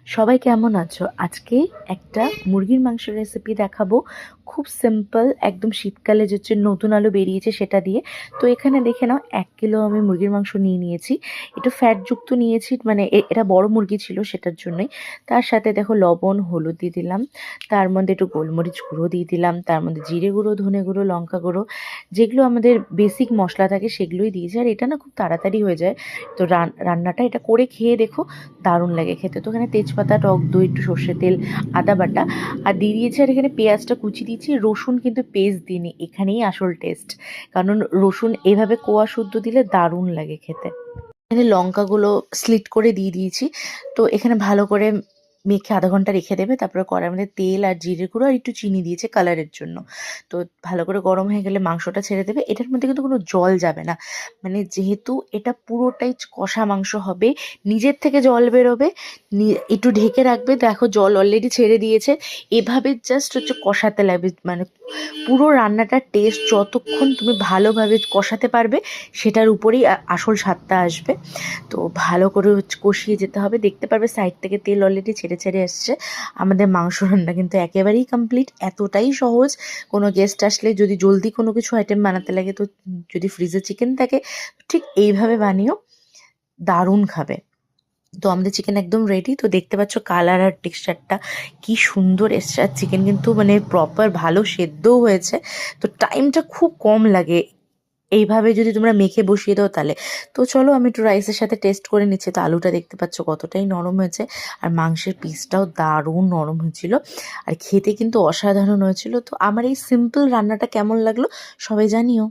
সবাই কেমন আছো? আজকে একটা মুরগির মাংসের রেসিপি দেখাবো। খুব সিম্পল, একদম শীতকালে যে হচ্ছে নতুন আলু বেরিয়েছে সেটা দিয়ে। তো এখানে দেখে নাও 1 কিলো আমি মুরগির মাংস নিয়ে নিয়েছি। একটু ফ্যাটযুক্ত নিয়েছি, মানে এটা বড় মুরগি ছিল সেটার জন্যই। তার সাথে দেখো লবণ হলুদ দিয়ে দিলাম, তার মধ্যে একটু গোলমরিচ গুঁড়ো দিয়ে দিলাম, তার মধ্যে জিরে গুঁড়ো, ধনে গুঁড়ো, লঙ্কা গুঁড়ো, যেগুলো আমাদের বেসিক মশলা থাকে সেগুলোই দিয়েছি। আর এটা না খুব তাড়াতাড়ি হয়ে যায়। তো রান্নাটা এটা করে খেয়ে দেখো, দারুণ লাগে খেতে। তো এখানে তেজপাতা, টক দই, একটু সর্ষের তেল, আদা বাটা আর দিয়ে দিয়েছি। আর এখানে পেঁয়াজটা কুচি দিয়েছি, রসুন কিন্তু পেস্ট দিইনি, এখানেই আসল টেস্ট। কারণ রসুন এভাবে কোয়া শুদ্ধ দিলে দারুণ লাগে খেতে। এখানে লঙ্কাগুলো স্লিট করে দিয়ে দিয়েছি। তো এখানে ভালো করে মেখে আধা ঘন্টা রেখে দেবে। তারপরে কড়াইয়ের মধ্যে তেল আর জিরে গুঁড়ো আর একটু চিনি দিয়েছে কালারের জন্য। তো ভালো করে গরম হয়ে গেলে মাংসটা ছেড়ে দেবে। এটার মধ্যে কিন্তু কোনো জল যাবে না, মানে যেহেতু এটা পুরোটাই কষা মাংস হবে, নিজের থেকে জল বেরোবে। একটু ঢেকে রাখবে, দেখো জল অলরেডি ছেড়ে দিয়েছে। এভাবে জাস্ট হচ্ছে কষাতে লাগবে, মানে পুরো রান্নাটার টেস্ট যতক্ষণ তুমি ভালোভাবে কষাতে পারবে সেটার উপরেই আসল স্বাদটা আসবে। তো ভালো করে কষিয়ে যেতে হবে। দেখতে পারবে সাইড থেকে তেল অলরেডি ছেড়ে ছেড়ে আসছে। আমাদের মাংস রান্না কিন্তু একেবারেই কমপ্লিট, এতটাই সহজ। কোনো গেস্ট আসলে যদি জলদি কোনো কিছু আইটেম বানাতে লাগে, তো যদি ফ্রিজে চিকেন থাকে ঠিক এইভাবে বানিও, দারুণ খাবে। তো আমাদের চিকেন একদম রেডি। তো দেখতে পাচ্ছ কালার আর টেক্সচারটা কি সুন্দর এসছে। আর চিকেন কিন্তু মানে প্রপার ভালো সেদ্ধও হয়েছে। তো টাইমটা খুব কম লাগে এইভাবে যদি তোমরা মেখে বসিয়ে দাও তাহলে। তো চলো আমি একটু রাইসের সাথে টেস্ট করে নিচ্ছি। তো আলুটা দেখতে পাচ্ছ কতটাই নরম হয়েছে, আর মাংসের পিসটাও দারুণ নরম হয়েছিল, আর খেতে কিন্তু অসাধারণ হয়েছিল। তো আমার এই সিম্পল রান্নাটা কেমন লাগলো সবাই জানিও।